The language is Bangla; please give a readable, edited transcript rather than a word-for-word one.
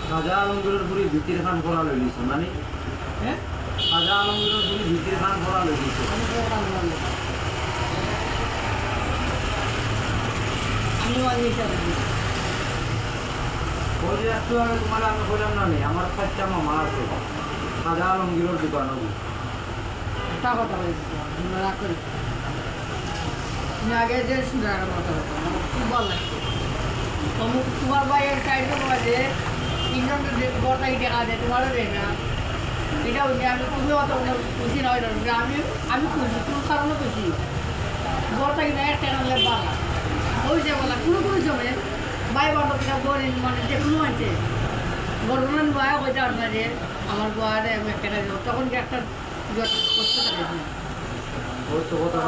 খাজা আলমগীরের পুরি ভিত্তির খান করা লইছ মানে হ্যাঁ খাজা আলমগীরের পুরি ভিত্তির খান করা লইছ ওই যে একটু আগে তোমার আমি বললাম না নেই আমার 4টা মামা আছে খাজা আলমগীরের দোকান হবে একটা কথা বলছি রাগ করি তুমি আগে যে সুন্দর কথা বলতো খুব ভালো লাগছে তোমার ভাইয়ের সাইডে মাঝে তিনজন বড়টাই দেখা যায় তোমারও দেয় না এটা হচ্ছে আমি তুমি অত খুশি নয় আমি খুশি কোনো কারণে খুশি বড়টাই না একটা আনলে বালা হয়েছে বলা কোনো সময় ভাই বড়টা গরিব মানে যে কোনো আছে গরমের বয়া হইতে পারবে যে আমার গোয়ারে আমি একটা তখন কি একটা কষ্ট থাকে ওই তো কথা